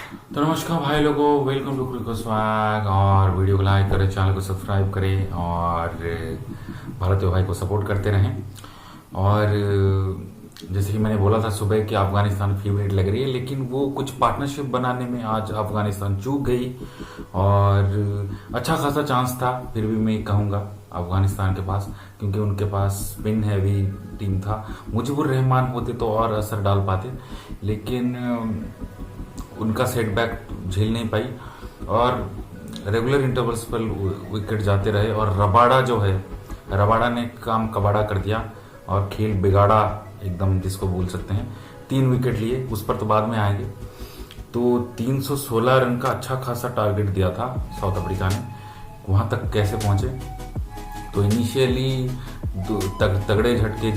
तो नमस्कार भाई लोगों, वेलकम टू क्रिको स्वैग। और वीडियो को लाइक करें, चैनल को सब्सक्राइब करें और भारतीय भाई को सपोर्ट करते रहें। और जैसे कि मैंने बोला था सुबह कि अफगानिस्तान फेवरेट लग रही है, लेकिन वो कुछ पार्टनरशिप बनाने में आज अफगानिस्तान चूक गई। और अच्छा खासा चांस था, फिर भी मैं कहूँगा अफगानिस्तान के पास, क्योंकि उनके पास स्पिन हैवी टीम था। मुजीबुर रहमान होते तो और असर डाल पाते, लेकिन उनका सेटबैक झेल नहीं पाई और रेगुलर इंटरवल्स पर विकेट जाते रहे। और रबाड़ा जो है, रबाड़ा ने काम कबाड़ा कर दिया और खेल बिगाड़ा एकदम, जिसको बोल सकते हैं। 3 विकेट लिए, उस पर तो बाद में आएंगे। तो 316 रन का अच्छा खासा टारगेट दिया था साउथ अफ्रीका ने, वहां तक कैसे पहुंचे? तो इनिशियली तगड़े झटके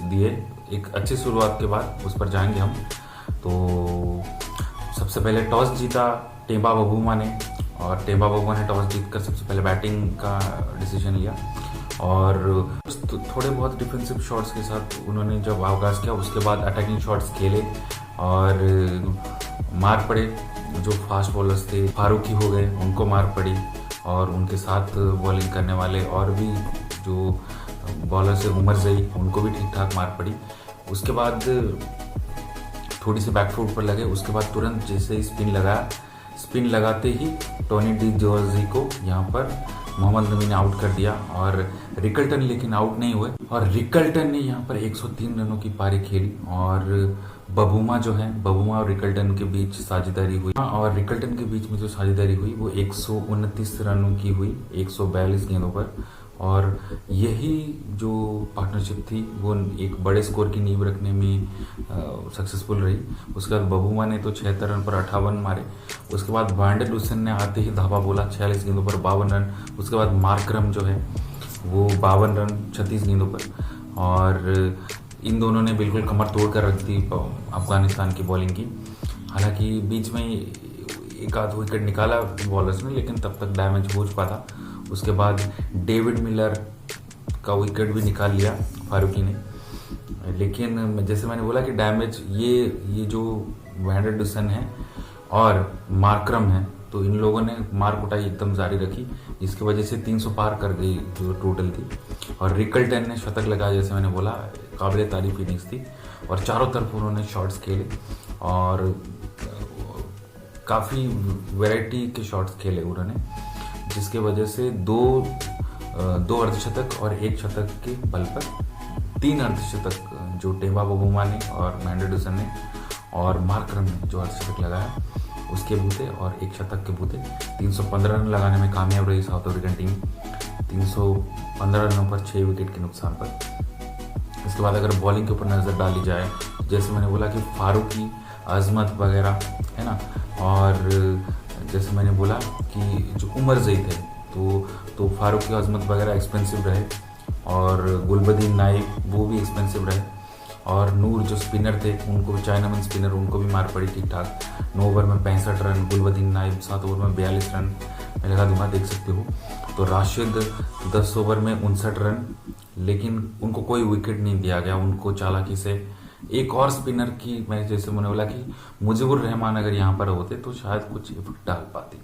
दिए, एक अच्छी शुरुआत के बाद उस पर जाएंगे हम। तो सबसे पहले टॉस जीता टेम्बा बबूमा ने, और टेम्बा बबूमा ने टॉस जीतकर सबसे पहले बैटिंग का डिसीजन लिया। और थोड़े बहुत डिफेंसिव शॉट्स के साथ उन्होंने जब आगाज किया, उसके बाद अटैकिंग शॉट्स खेले और मार पड़े। जो फास्ट बॉलर्स थे फारूकी हो गए, उनको मार पड़ी, और उनके साथ बॉलिंग करने वाले और भी जो बॉलर्स है उमर जई, उनको भी ठीक ठाक मार पड़ी। उसके बाद थोड़ी सी बैकफुट पर लगे, उसके बाद तुरंत जैसे ही स्पिन लगाया, स्पिन लगाते ही टोनी डी जॉर्जी को यहाँ पर मोहम्मद नबी ने आउट कर दिया। और रिकल्टन लेकिन आउट नहीं हुए, और रिकल्टन ने यहाँ पर 103 रनों की पारी खेली। और बबूमा जो है, बबूमा और रिकल्टन के बीच साझेदारी हुई, और रिकल्टन के बीच में जो साझेदारी हुई वो 129 रनों की हुई 142 गेंदों पर। और यही जो पार्टनरशिप थी वो एक बड़े स्कोर की नींव रखने में सक्सेसफुल रही। उसके बाद बबूमा ने तो 76 रन पर 58 मारे। उसके बाद वांडर लूसन ने आते ही धावा बोला 46 गेंदों पर 52 रन। उसके बाद मार्करम जो है वो 52 रन 36 गेंदों पर। और इन दोनों ने बिल्कुल कमर तोड़ कर रख दी अफगानिस्तान की बॉलिंग की। हालांकि बीच में एक आध विकेट निकाला बॉलर्स ने, लेकिन तब तक डैमेज हो चुका था। उसके बाद डेविड मिलर का विकेट भी निकाल लिया फारूकी ने। लेकिन जैसे मैंने बोला कि डैमेज ये जो वैंडर डुसन है और मार्करम है, तो इन लोगों ने मार कुटाई एकदम जारी रखी, जिसकी वजह से 300 पार कर गई जो टोटल थी। और रिकल्टन ने शतक लगाया, जैसे मैंने बोला काबिल तारीफ इनिंग्स थी। और चारों तरफ उन्होंने शॉट्स खेले और काफ़ी वैरायटी के शॉट्स खेले उन्होंने, जिसके वजह से दो अर्धशतक और एक शतक के बल पर 3 अर्धशतक जो टेम्बा बबूमा ने और वैंडर डुसन ने और मार्करम ने जो अर्धशतक लगाया उसके बूते और एक शतक के बूते 315 रन लगाने में कामयाब रही साउथ अफ्रीकन टीम, 315 रनों पर 6 विकेट के नुकसान पर। इसके बाद अगर बॉलिंग के ऊपर नज़र डाली जाए, जैसे मैंने बोला कि फारूकी, अजमत वगैरह है ना, और जैसे मैंने बोला कि जो उमर जई थे तो फारूकी, अजमत वगैरह एक्सपेंसिव रहे, और गुलबदीन नाइब वो भी एक्सपेंसिव रहे। और नूर जो स्पिनर थे, उनको भी चाइनामैन स्पिनर, उनको भी मार पड़ी ठीक ठाक। 9 ओवर में 65 रन, गुलबदीन नाइब 7 ओवर में 42 रन मैं लगा दूंगा, देख सकते हो। तो राशिद 10 ओवर में 59 रन, लेकिन उनको कोई विकेट नहीं दिया गया। उनको चालाकी से एक और स्पिनर की, मैं जैसे मैंने बोला कि मुजीबुर रहमान अगर यहाँ पर होते तो शायद कुछ इफेक्ट डाल पाते।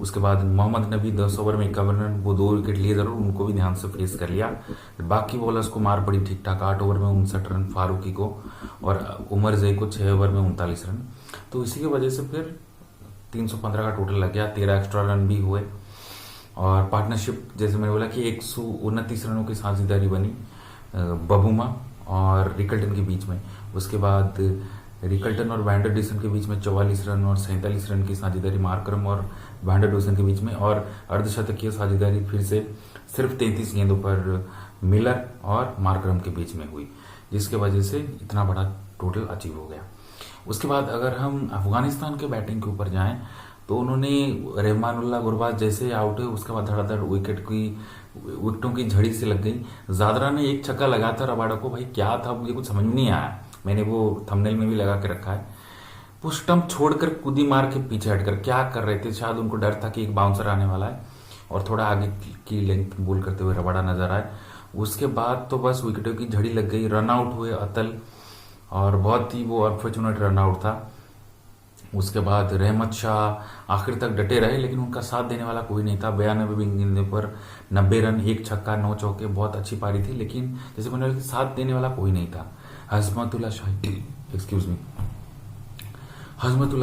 उसके बाद मोहम्मद नबी 10 ओवर में 51 रन, वो 2 विकेट लिए जरूर, उनको भी ध्यान से फेस कर लिया। बाकी बॉलर्स को मार पड़ी ठीक ठाक, 8 ओवर में 59 रन फारूकी को, और उमर जई को 6 ओवर में 39 रन। तो इसी की वजह से फिर 315 का टोटल लग गया, 13 एक्स्ट्रा रन भी हुए। और पार्टनरशिप जैसे मैंने बोला कि 129 रनों की साझेदारी बनी बबूमा और रिकल्टन के बीच में। उसके बाद रिकल्टन और वैंडर डुसन के बीच में 44 रन और 47 रन की साझेदारी मार्करम और वैंडर डुसन के बीच में। और अर्धशतकीय साझेदारी फिर से सिर्फ 33 गेंदों पर मिलर और मार्करम के बीच में हुई, जिसके वजह से इतना बड़ा टोटल अचीव हो गया। उसके बाद अगर हम अफगानिस्तान के बैटिंग के ऊपर जाएं, तो उन्होंने रहमानुल्लाह गुरबाज जैसे ही आउट हुए, उसके बाद धड़ाधड़ विकेटों की झड़ी से लग गई। जादरा ने एक छक्का लगाया था रबाड़ा को, भाई क्या था मुझे कुछ समझ में नहीं आया, मैंने वो थंबनेल में भी लगा के रखा है। वो स्टंप छोड़कर कूदी मार के पीछे हटकर क्या कर रहे थे? शायद उनको डर था कि एक बाउंसर आने वाला है और थोड़ा आगे की लेंथ बोल करते हुए रबाड़ा नजर आए। उसके बाद तो बस विकेटों की झड़ी लग गई, रन आउट हुए अतल, और बहुत ही वो अनफॉर्चुनेट रन आउट था। उसके बाद रहमत शाह आखिर तक डटे रहे, लेकिन उनका साथ देने वाला कोई नहीं था। 92 गेंदों पर 90 रन, 1 छक्का 9 चौके, बहुत अच्छी पारी थी, लेकिन जैसे मैंने बोला साथ देने वाला कोई नहीं था। हजमतुल्लाह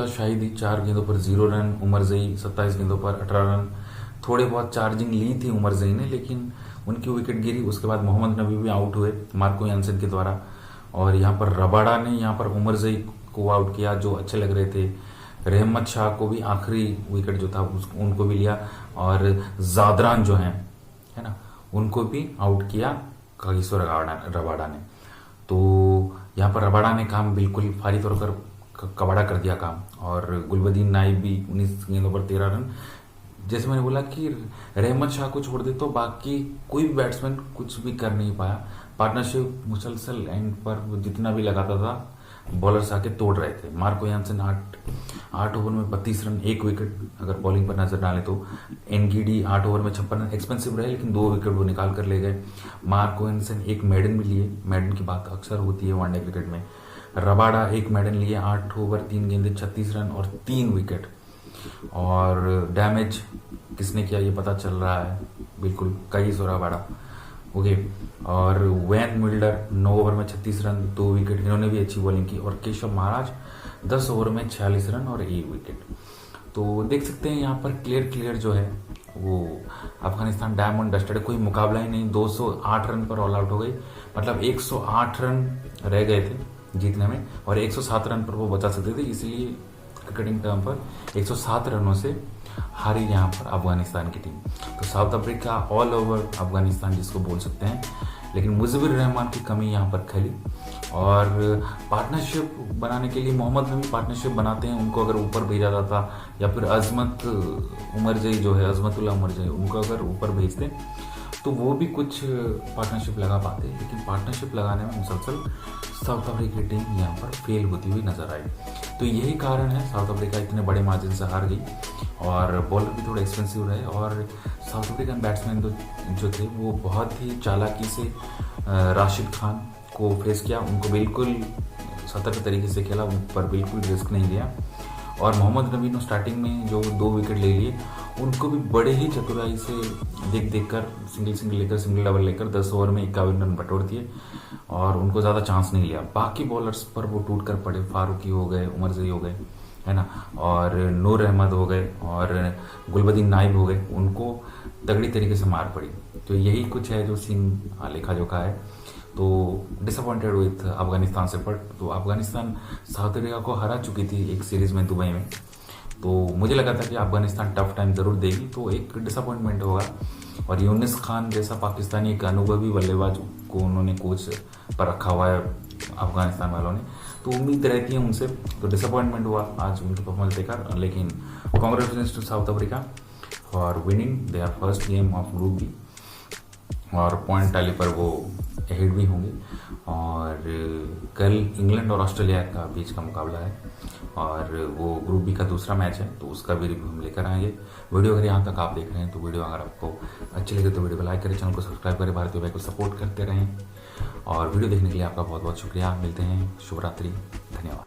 शाहिदी 4 गेंदों पर 0 रन, उमर जई 27 गेंदों पर 18 रन। थोड़े बहुत चार्जिंग ली थी उमर जई ने, लेकिन उनकी विकेट गिरी। उसके बाद मोहम्मद नबी भी आउट हुए मार्को यानसन के द्वारा, और यहाँ पर रबाडा ने यहाँ पर उमर जई को आउट किया जो अच्छे लग रहे थे। रहमत शाह को भी आखिरी विकेट जो था उनको भी लिया, और जादरान जो है ना, उनको भी आउट किया कागिसो रबाडा ने। तो यहाँ पर रबाडा ने काम बिल्कुल फारी तौर पर कबाड़ा कर दिया काम, और गुलबदीन नाइब भी 19 गेंदों पर 13 रन। जैसे मैंने बोला कि रहमत शाह को छोड़ दे तो बाकी कोई भी बैट्समैन कुछ भी कर नहीं पाया। पार्टनरशिप मुसलसल एंड पर जितना भी लगाता था बॉलर्स आके तोड़ रहे थे। मार्को यानसन 8 ओवर में 32 रन, 1 विकेट अगर बॉलिंग पर नजर डालें तो। एनगीडी 8 ओवर में 56 रन, एक्सपेंसिव रहे लेकिन 2 विकेट वो निकाल कर ले गए। मार्को यानसन 1 मेडन भी लिए, मेडन की बात अक्सर होती है वनडे क्रिकेट में। रबाडा 1 मेडन लिए, 8 ओवर 3 गेंदे 36 रन और 3 विकेट। और डैमेज किसने किया ये पता चल रहा है, बिल्कुल कागिसो रबाडा। ओके, और वैन मिल्डर 9 ओवर में 36 रन 2 विकेट, इन्होंने भी अच्छी बॉलिंग की। और केशव महाराज 10 ओवर में 46 रन और 1 विकेट। तो देख सकते हैं यहाँ पर क्लियर जो है वो अफगानिस्तान डायमंड डस्टेड, कोई मुकाबला ही नहीं। 208 रन पर ऑल आउट हो गई, मतलब 108 रन रह गए थे जीतने में, और 107 रन पर वो बचा सकते थे। इसीलिए क्रिकेटिंग टर्म पर 107 रनों से हारी यहाँ पर अफगानिस्तान की टीम। तो south Africa all over Afghanistan जिसको बोल सकते हैं, लेकिन मुजबिर रहमान की कमी यहाँ पर खली। और पार्टनरशिप बनाने के लिए मोहम्मद नबी पार्टनरशिप बनाते हैं, उनको अगर ऊपर भेजा जाता, या फिर अजमतुल्लाह उमर जई उनको अगर ऊपर भेजते तो वो भी कुछ पार्टनरशिप लगा पाते, लेकिन पार्टनरशिप लगाने में मुसलसल साउथ अफ्रीका की टीम यहाँ पर फेल होती हुई नजर आई। तो यही कारण है साउथ अफ्रीका इतने बड़े मार्जिन से हार गई, और बॉलर भी थोड़े एक्सपेंसिव रहे। और साउथ अफ्रीकन बैट्समैन जो थे वो बहुत ही चालाकी से राशिद खान को फेस किया, उनको बिल्कुल सतर्क तरीके से खेला, उन पर बिल्कुल रिस्क नहीं लिया। और मोहम्मद नबी ने स्टार्टिंग में जो 2 विकेट ले लिए, उनको भी बड़े ही चतुराई से देख कर सिंगल लेकर सिंगल डबल लेकर 10 ओवर में 51 रन बटोर दिए, और उनको ज़्यादा चांस नहीं लिया। बाकी बॉलर्स पर वो टूट कर पड़े, फारूकी हो गए, उमर जई हो गए, है ना, और नूर अहमद हो गए, और गुलबदीन नाइब हो गए, उनको तगड़ी तरीके से मार पड़ी। तो यही कुछ है जो सीन लेखा जोखा है। तो डिसअपॉइंटेड विथ अफगानिस्तान से, पर तो अफगानिस्तान साउथ अफ्रीका को हरा चुकी थी एक सीरीज में दुबई में। तो मुझे लगा था कि अफगानिस्तान टफ टाइम जरूर देगी, तो एक डिसअपॉइंटमेंट होगा। और यूनिस खान जैसा पाकिस्तानी एक अनुभवी बल्लेबाज को उन्होंने कोच पर रखा हुआ है अफगानिस्तान वालों ने, तो उम्मीद रहती है उनसे। तो डिसअपॉइंटमेंट हुआ आज उनकी परफॉर्मेंस देखकर, लेकिन congratulations to South Africa for winning their first game of group B, और पॉइंट टैली पर वो हेड भी होंगे। और कल इंग्लैंड और ऑस्ट्रेलिया का बीच का मुकाबला है, और वो ग्रुप बी का दूसरा मैच है, तो उसका भी रिव्यू हम लेकर आएंगे। वीडियो अगर यहाँ तक आप देख रहे हैं तो वीडियो अगर आपको अच्छी लगे तो वीडियो को लाइक करें, चैनल को सब्सक्राइब करें, भारतीय भाई को सपोर्ट करते रहें। और वीडियो देखने के लिए आपका बहुत बहुत शुक्रिया। मिलते हैं, शुभ रात्रि, धन्यवाद।